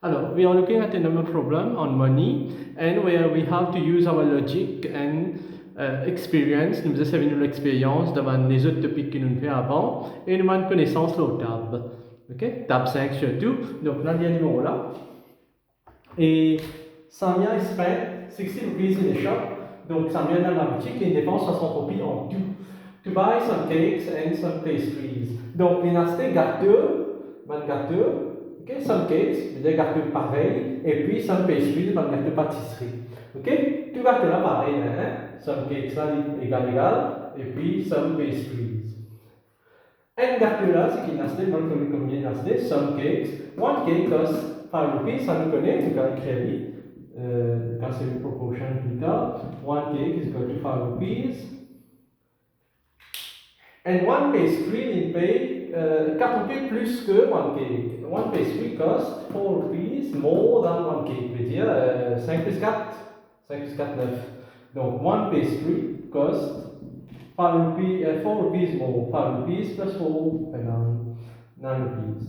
Alors, we are looking at another problem on money and where we have to use our logic and experience. Nous avons nous l'expérience devant les autres topics que nous avons fait avant et nous avons une connaissance de table. Ok? Table 5 surtout. Donc, là, il y a un numéro là. Et Samia spent 60 rupees in the shop. Donc, Samia dans la boutique et il dépense 60 roupies en tout. To buy some cakes and some pastries. Donc, il a acheté gâteau, okay, some cakes, des gâteaux pareils, et puis some pastries, des gâteaux pâtisserie. Ok? Tout gâteau là pareil, hein? Some cakes là égal, et puis some pastries. Un gâteau là, c'est qu'il a acheté, donc combien il a acheté, some cakes. One cake cost 5 rupees, ça nous connaît, nous avons créé, quand c'est une proportion plus tard. One cake is equal to 5 rupees. And one pastry, il paye 4 rupees plus que one cake. One pastry cost 4 rupees more than one cake. Je veux dire 5 plus 4, 5 plus 4, 9. Donc, one pastry cost 4 rupees more. 5 rupees plus 4, 9 rupees.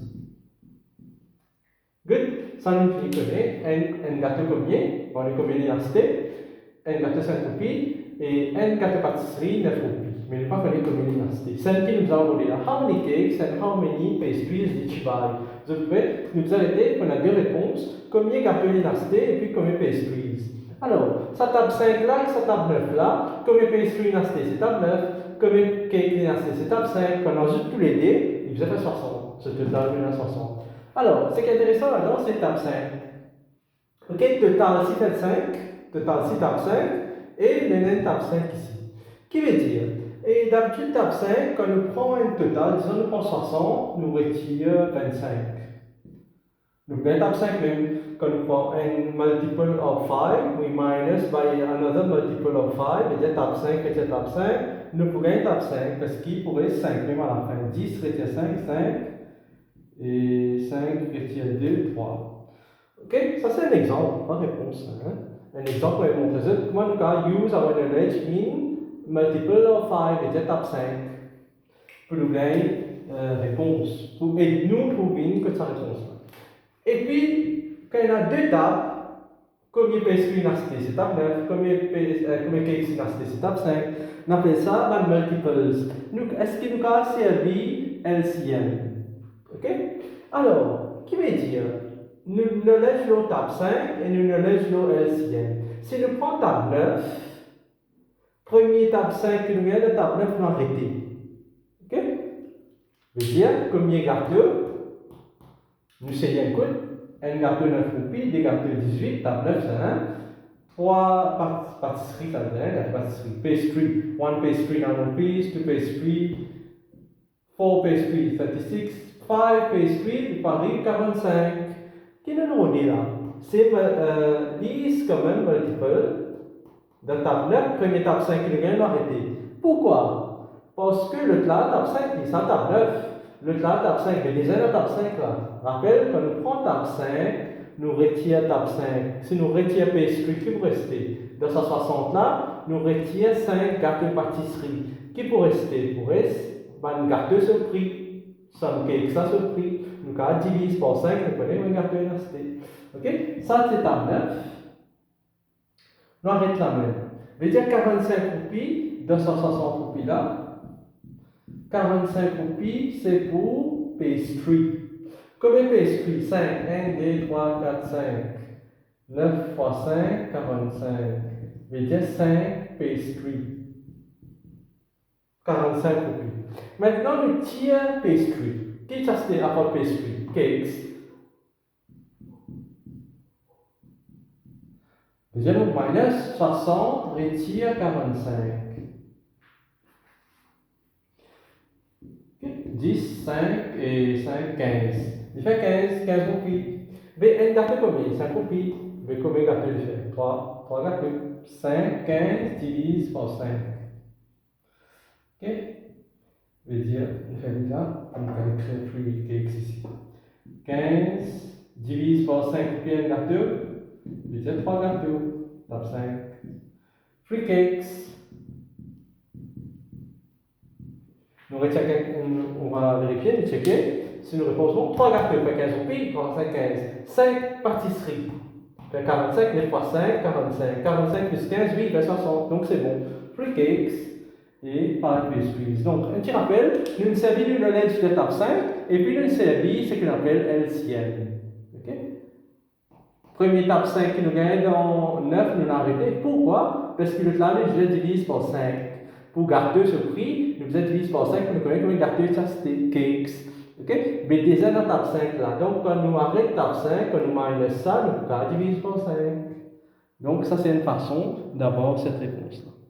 Good. Ça nous fait un gâteau combien? On est combien d'acheter? Un gâteau 5 rupees et un gâteau pâtisserie 9 rupees. Mais il n'est pas connu combien il a acheté. Celle qui nous a envoyé là. How many cakes and how many pastries did you buy? Vous pouvez nous arrêter, on a deux réponses. Combien de gâteaux il a acheté et puis combien de pastries? Alors, sa table 5 là et sa table 9 là. Combien de pastries il a acheté? C'est table 9. Combien de cakes il a acheté? C'est table 5. Quand on ajoute tous les dés, il vous a fait 60. Ce total, il a 60. Alors, ce qui est intéressant là-dedans, c'est table 5. Ok, total 6 table 5. Total 6 table 5. Et le table 5 ici. Qui veut dire? Et d'habitude, table 5, quand nous prenons un total, disons nous prenons 60, nous retirons 25. Donc, dans table 5 même, quand nous prenons un multiple of 5, we minus by another multiple of 5, et table 5 retire table 5, nous pourrions table 5, parce qu'il pourrait 5 même à la fin. 10 retire 5, 5, et 5 retire 2, 3. Ok, ça c'est un exemple, pas réponse. Hein? Un exemple pour montrer comment nous pouvons use our knowledge in multiple of 5 et étape 5 pour nous donner réponse. Et nous prouver que ça réponse là. Et puis, quand il y a deux tables, combien de pastries il a acheté, c'est table 9, combien de cakes il a acheté, c'est table 5. On appelle ça la multiples. Est-ce qu'il nous a servi LCM? Ok? Alors, qui veut dire? Nous ne laissons table 5 et nous ne laissons LCM. Si nous prenons table 9, premier table 5 que nous avons, la table 9 nous arrêté. Ok? Je veux dire, combien de gâteaux? Nous savons un coup. Un gâteau 9 roupies, des gâteaux 18, table 9 c'est 1. 3 pâtisseries, ça veut dire, gâteau pâtisserie. Pastry, 1 pastry 9 rupees, 2 pastry, 4 pastry 36, 5 pastry, du Paris 45. Qui nous dit là? C'est 10 quand même multiple. De table 9, premier table 5 qui nous arrêté. Pourquoi? Parce que le table 5, il est table 9. Le table 5, il y a déjà table 5 là. Rappelle, quand nous prenons table 5, nous retirons table 5. Si nous retirons pastry, qui peut rester? Dans 160 là, nous retirons 5 gâteaux pâtisserie. Qui peut rester? Pour rester, un gâteau sur prix. Some cake, ça sur prix. Nous divisons par 5, nous prenons un gâteau resté. Ok? Ça, c'est table 9. On arrête là même. Je veux dire 45 roupies, 260 roupies là. 45 roupies, c'est pour pastry. Combien de pastry? 5. 1, 2, 3, 4, 5. 9 fois 5, 45. Je veux dire 5 pastry. 45 roupies. Maintenant, nous tirons pastry. Qu'est-ce que c'est à part pastry? Cakes. Deuxième minus 60 retire 45. 10, 5 et 5, 15. Il fait 15 roupies. Mais un gâteau combien? 5 roupies. Mais combien de gâteaux il fait? 3 gâteaux. 5, 15 divise par 5. Ok? Je vais dire, il fait là, on va écrire free cakes ici. 15 divise par 5 roupies un gâteau. Je vais dire 3 gâteaux. Top 5. Free cakes. On va vérifier, checker. c'est une réponse bon. 3 gâteaux fait 15 roupies, 35, 15. 5 pâtisseries fait 45, 9 fois 5, 45. 45 plus 15, 8, fait 60. Donc c'est bon. 3 cakes et 5 pastries. Donc, un petit rappel, nous avons servi le knowledge de l'étape 5 et puis nous avons servi ce qu'on appelle LCM. OK? Première étape 5 qui nous gagne dans 9, nous l'avons arrêté. Pourquoi? Parce que le clavier, je le divise par 5. Pour garder ce prix, nous faisons diviser par 5 pour nous connaître comment garder ça, c'était cakes. OK? Mais déjà dans l'étape 5 là. Donc, quand nous arrêtons l'étape 5, quand nous minus ça, nous pouvons diviser par 5. Donc, ça, c'est une façon d'avoir cette réponse-là.